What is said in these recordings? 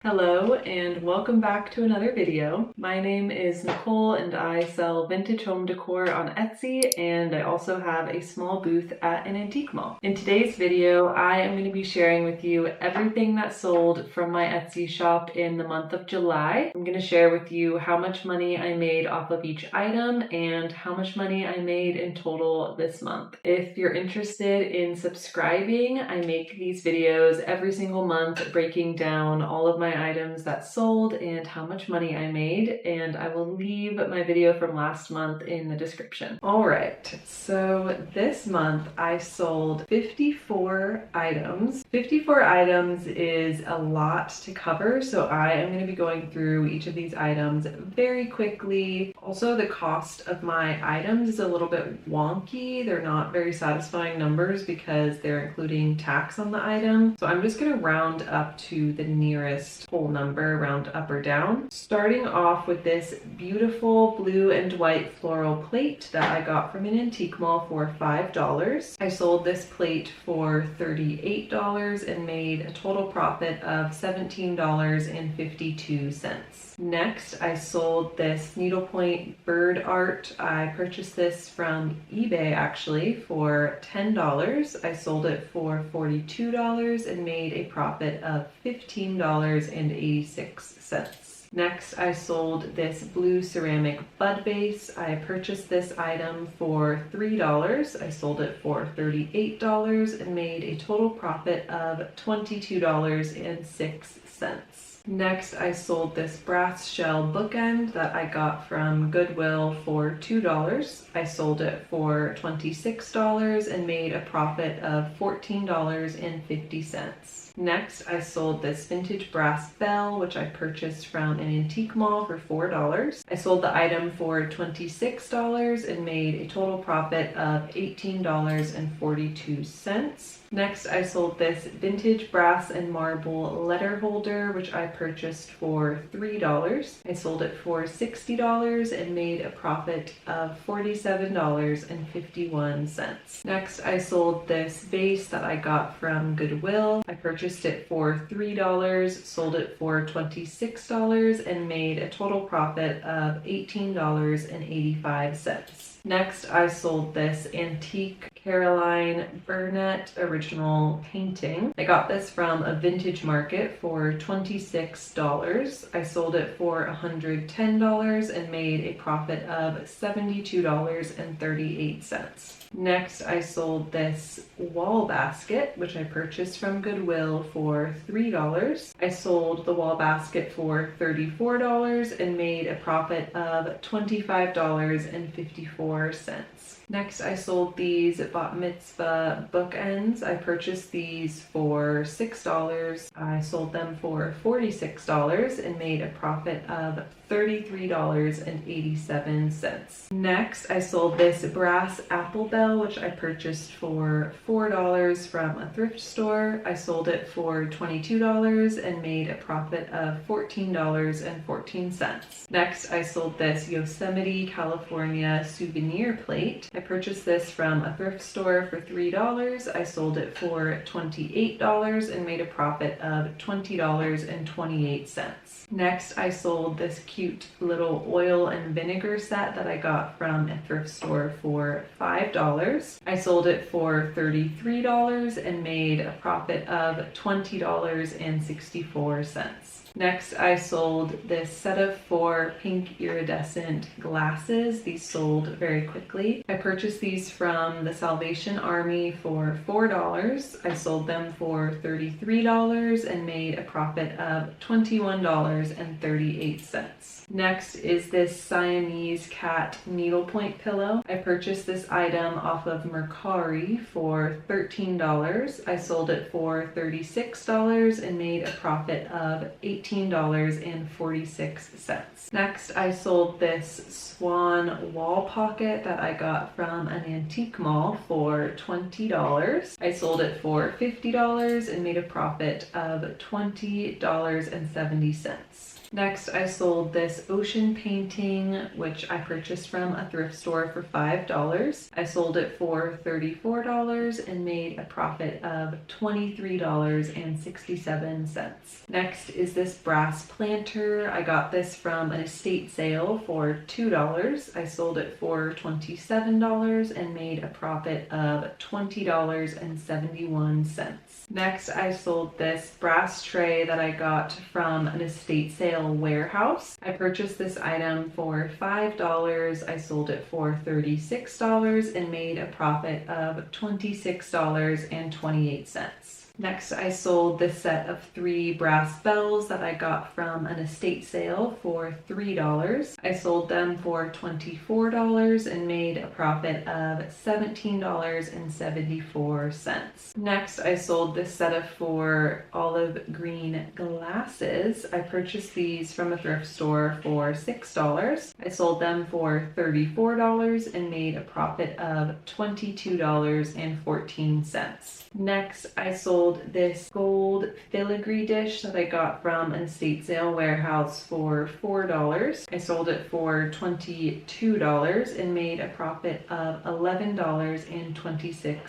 Hello and welcome back to another video. My name is Nicole and I sell vintage home decor on Etsy, and I also have a small booth at an antique mall. In today's video, I am going to be sharing with you everything that sold from my Etsy shop in the month of July. I'm going to share with you how much money I made off of each item and how much money I made in total this month. If you're interested in subscribing, I make these videos every single month breaking down all of my items that sold and how much money I made, and I will leave my video from last month in the description. All right, so this month I sold 54 items. 54 items is a lot to cover, so I am going to be going through each of these items very quickly. Also, the cost of my items is a little bit wonky. They're not very satisfying numbers because they're including tax on the item. So I'm just going to round up to the nearest whole number, round up or down. Starting off with this beautiful blue and white floral plate that I got from an antique mall for $5. I sold this plate for $38 and made a total profit of $17.52. Next, I sold this needlepoint bird art. I purchased this from eBay actually for $10. I sold it for $42 and made a profit of $15.86. Next, I sold this blue ceramic bud vase. I purchased this item for $3. I sold it for $38 and made a total profit of $22.06. Next, I sold this brass shell bookend that I got from Goodwill for $2. I sold it for $26 and made a profit of $14.50. Next, I sold this vintage brass bell, which I purchased from an antique mall for $4. I sold the item for $26 and made a total profit of $18.42. Next, I sold this vintage brass and marble letter holder, which I purchased for $3. I sold it for $60 and made a profit of $47.51. Next, I sold this vase that I got from Goodwill. I purchased it for $3, sold it for $26, and made a total profit of $18.85. Next, I sold this antique Caroline Burnett original painting. I got this from a vintage market for $26. I sold it for $110 and made a profit of $72.38. Next, I sold this wall basket, which I purchased from Goodwill for $3. I sold the wall basket for $34 and made a profit of $25.54. Next, I sold these bat mitzvah bookends. I purchased these for $6. I sold them for $46 and made a profit of $33.87. Next, I sold this brass apple bell, which I purchased for $4 from a thrift store. I sold it for $22 and made a profit of $14.14. Next, I sold this Yosemite, California souvenir plate. I purchased this from a thrift store for $3. I sold it for $28 and made a profit of $20.28. Next, I sold this cute little oil and vinegar set that I got from a thrift store for $5. I sold it for $33 and made a profit of $20.64. Next, I sold this set of 4 pink iridescent glasses. These sold very quickly. I purchased these from the Salvation Army for $4. I sold them for $33 and made a profit of $21.38. Next is this Siamese cat needlepoint pillow. I purchased this item off of Mercari for $13. I sold it for $36 and made a profit of $18.46. Next, I sold this swan wall pocket that I got from an antique mall for $20. I sold it for $50 and made a profit of $20.70. Next, I sold this ocean painting, which I purchased from a thrift store for $5. I sold it for $34 and made a profit of $23.67. Next is this this brass planter. I got this from an estate sale for $2. I sold it for $27 and made a profit of $20.71. Next, I sold this brass tray that I got from an estate sale warehouse. I purchased this item for $5. I sold it for $36 and made a profit of $26.28. Next, I sold this set of 3 brass bells that I got from an estate sale for $3. I sold them for $24 and made a profit of $17.74. Next, I sold this set of 4 olive green glasses. I purchased these from a thrift store for $6. I sold them for $34 and made a profit of $22.14. Next, I sold this gold filigree dish that I got from an estate sale warehouse for $4. I sold it for $22 and made a profit of $11.26.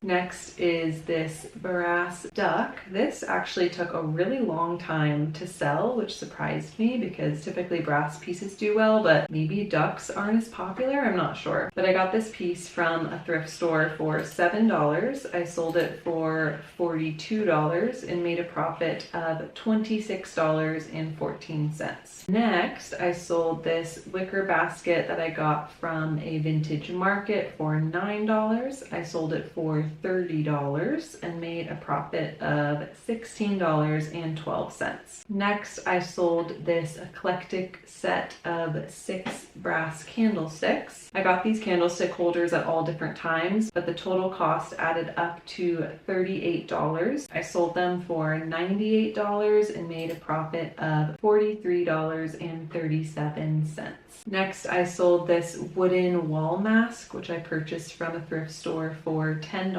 Next is this brass duck. This actually took a really long time to sell, which surprised me because typically brass pieces do well, but maybe ducks aren't as popular, I'm not sure. But I got this piece from a thrift store for $7. I sold it for $42 and made a profit of $26.14. Next, I sold this wicker basket that I got from a vintage market for $9. I sold it for $30 and made a profit of $16.12. Next, I sold this eclectic set of 6 brass candlesticks. I got these candlestick holders at all different times, but the total cost added up to $38. I sold them for $98 and made a profit of $43.37. Next, I sold this wooden wall mask, which I purchased from a thrift store for $10.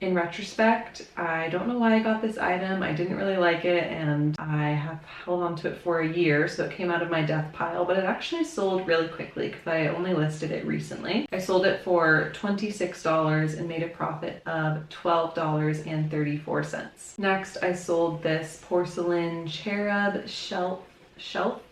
In retrospect, I don't know why I got this item. I didn't really like it, and I have held on to it for a year, so it came out of my death pile, but it actually sold really quickly because I only listed it recently. I sold it for $26 and made a profit of $12.34. Next, I sold this porcelain cherub shelf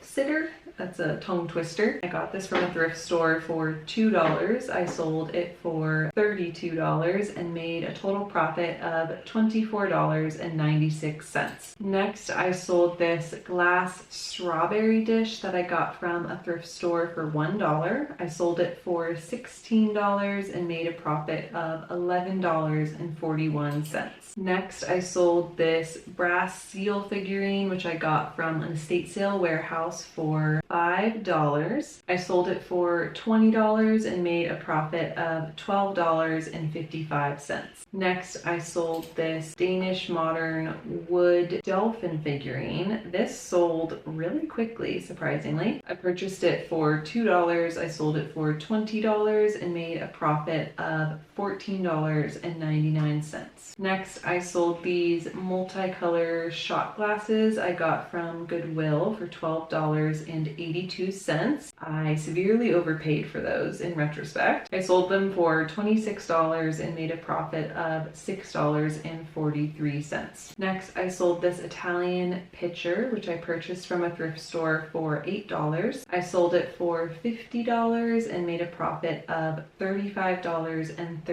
sitter. That's a tongue twister. I got this from a thrift store for $2. I sold it for $32 and made a total profit of $24.96. Next, I sold this glass strawberry dish that I got from a thrift store for $1. I sold it for $16 and made a profit of $11.41. Next, I sold this brass seal figurine, which I got from an estate sale warehouse for $5. I sold it for $20 and made a profit of $12.55. Next, I sold this Danish modern wood dolphin figurine. This sold really quickly, surprisingly. I purchased it for $2. I sold it for $20 and made a profit of $14.99. Next, I sold these multicolor shot glasses I got from Goodwill for $12.82. I severely overpaid for those in retrospect. I sold them for $26 and made a profit of $6.43. Next, I sold this Italian pitcher, which I purchased from a thrift store for $8. I sold it for $50 and made a profit of $35.31.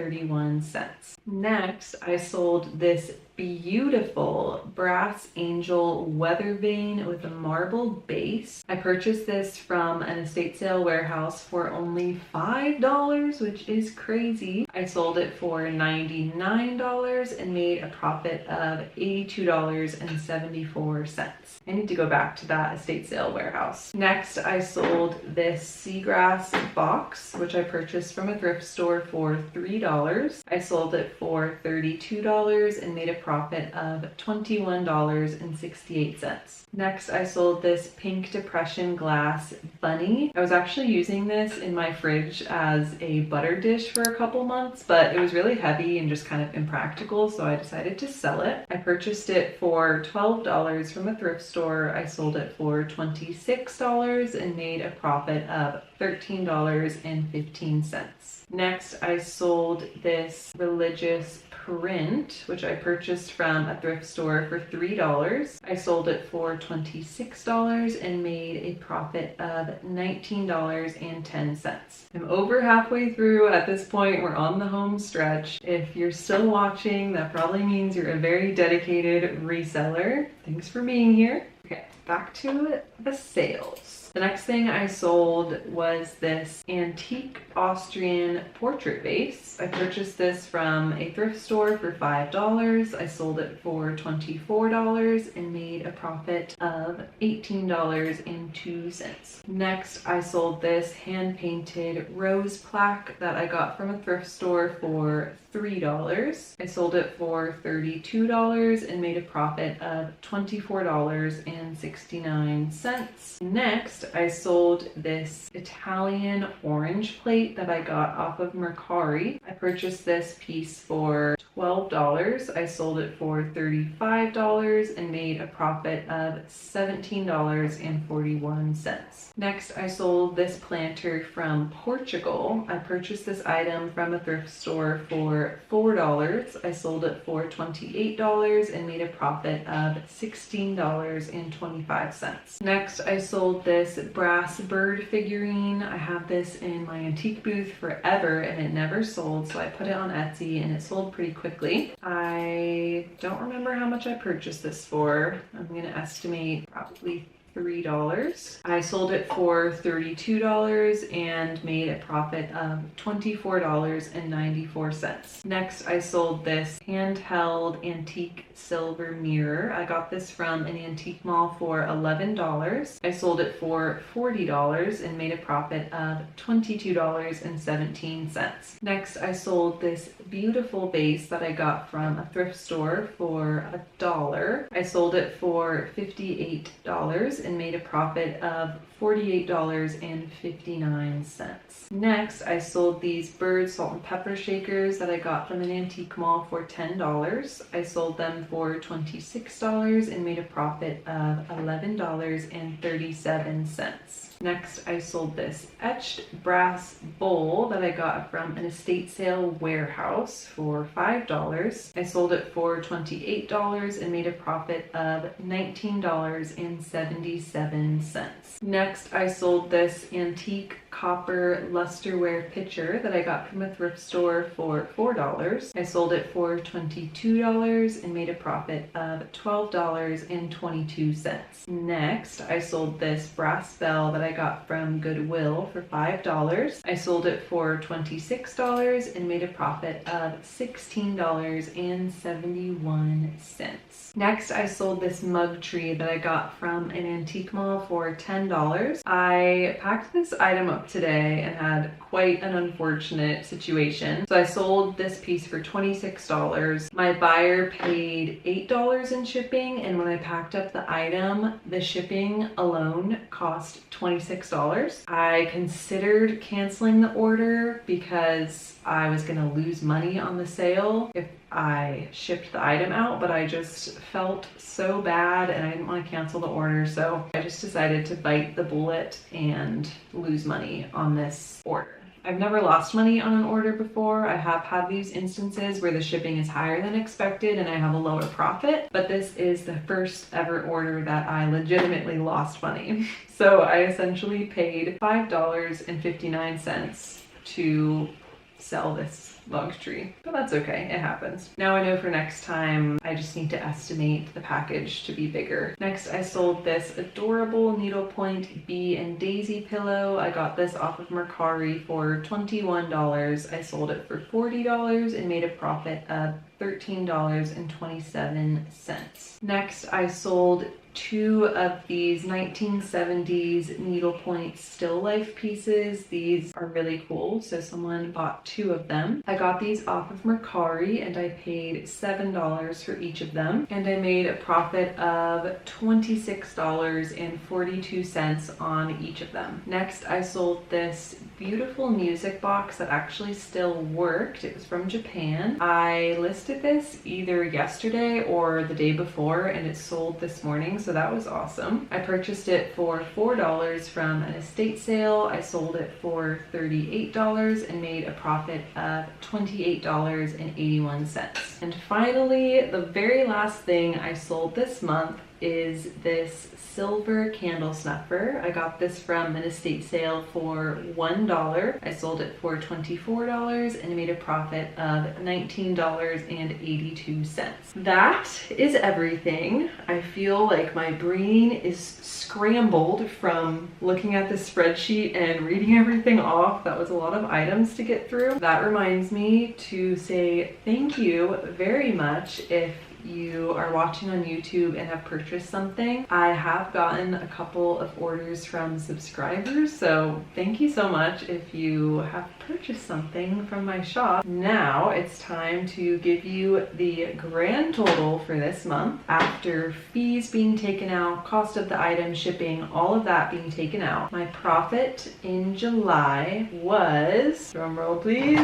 Next, I sold this beautiful brass angel weather vane with a marble base. I purchased this from an estate sale warehouse for only $5, which is crazy. I sold it for $99 and made a profit of $82.74. I need to go back to that estate sale warehouse. Next, I sold this seagrass box, which I purchased from a thrift store for $3. I sold it for $32 and made a profit of $21.68. Next, I sold this pink depression glass bunny. I was actually using this in my fridge as a butter dish for a couple months, but it was really heavy and just kind of impractical, so I decided to sell it. I purchased it for $12 from a thrift store. I sold it for $26 and made a profit of $13.15. Next, I sold this religious print, which I purchased from a thrift store for $3. I sold it for $26 and made a profit of $19.10. I'm over halfway through at this point. We're on the home stretch. If you're still watching, that probably means you're a very dedicated reseller. Thanks for being here. Okay, back to the sales. The next thing I sold was this antique Austrian portrait vase. I purchased this from a thrift store for $5. I sold it for $24 and made a profit of $18.02. Next, I sold this hand-painted rose plaque that I got from a thrift store for $3. I sold it for $32 and made a profit of $24.69. Next, I sold this Italian orange plate that I got off of Mercari. I purchased this piece for $12. I sold it for $35 and made a profit of $17.41. Next, I sold this planter from Portugal. I purchased this item from a thrift store for $4. I sold it for $28 and made a profit of $16.25. Next, I sold this brass bird figurine. I have this in my antique booth forever and it never sold, so I put it on Etsy and it sold pretty quickly. I don't remember how much I purchased this for. I'm gonna estimate probably $3. I sold it for $32 and made a profit of $24.94. Next, I sold this handheld antique silver mirror. I got this from an antique mall for $11. I sold it for $40 and made a profit of $22.17. Next, I sold this beautiful vase that I got from a thrift store for $1. I sold it for $58 and made a profit of $48.59. Next, I sold these bird salt and pepper shakers that I got from an antique mall for $10. I sold them for $26 and made a profit of $11.37. Next, I sold this etched brass bowl that I got from an estate sale warehouse for $5. I sold it for $28 and made a profit of $19.77. Next, I sold this antique copper lusterware pitcher that I got from a thrift store for $4. I sold it for $22 and made a profit of $12.22. Next, I sold this brass bell that I got from Goodwill for $5. I sold it for $26 and made a profit of $16.71. Next, I sold this mug tree that I got from an antique mall for $10. I packed this item up today and had quite an unfortunate situation. So I sold this piece for $26. My buyer paid $8 in shipping, and when I packed up the item, the shipping alone cost $26. I considered canceling the order because I was gonna lose money on the sale if I shipped the item out, but I just felt so bad and I didn't want to cancel the order, so I just decided to bite the bullet and lose money on this order. I've never lost money on an order before. I have had these instances where the shipping is higher than expected and I have a lower profit, but this is the first ever order that I legitimately lost money. So I essentially paid $5.59 to sell this mug tree, but that's okay, it happens. Now I know for next time I just need to estimate the package to be bigger. Next, I sold this adorable needlepoint bee and daisy pillow. I got this off of Mercari for $21. I sold it for $40 and made a profit of $13.27. Next, I sold 2 of these 1970s needlepoint still life pieces. These are really cool, so someone bought 2 of them. I got these off of Mercari and I paid $7 for each of them, and I made a profit of $26.42 on each of them. Next, I sold this beautiful music box that actually still worked. It was from Japan. I listed this either yesterday or the day before and it sold this morning, so that was awesome. I purchased it for $4 from an estate sale. I sold it for $38 and made a profit of $28.81. And finally, the very last thing I sold this month is this silver candle snuffer. I got this from an estate sale for $1. I sold it for $24 and made a profit of $19.82. That is everything. I feel like my brain is scrambled from looking at this spreadsheet and reading everything off. That was a lot of items to get through. That reminds me to say thank you very much if you are watching on YouTube and have purchased something. I have gotten a couple of orders from subscribers, so thank you so much if you have purchased something from my shop. Now it's time to give you the grand total for this month after fees being taken out, cost of the item, shipping, all of that being taken out. My profit in July was, drum roll please,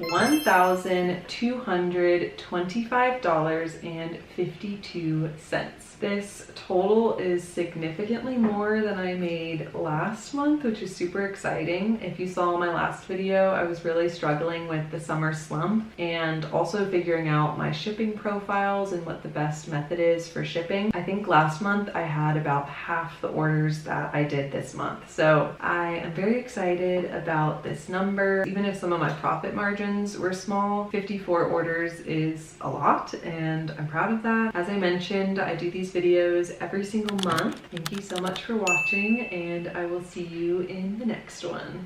$1,225.52. This total is significantly more than I made last month, which is super exciting. If you saw my last video, I was really struggling with the summer slump and also figuring out my shipping profiles and what the best method is for shipping. I think last month I had about half the orders that I did this month. So I am very excited about this number. Even if some of my profit margins were small, 54 orders is a lot and I'm proud of that. As I mentioned, I do these videos every single month. Thank you so much for watching and I will see you in the next one.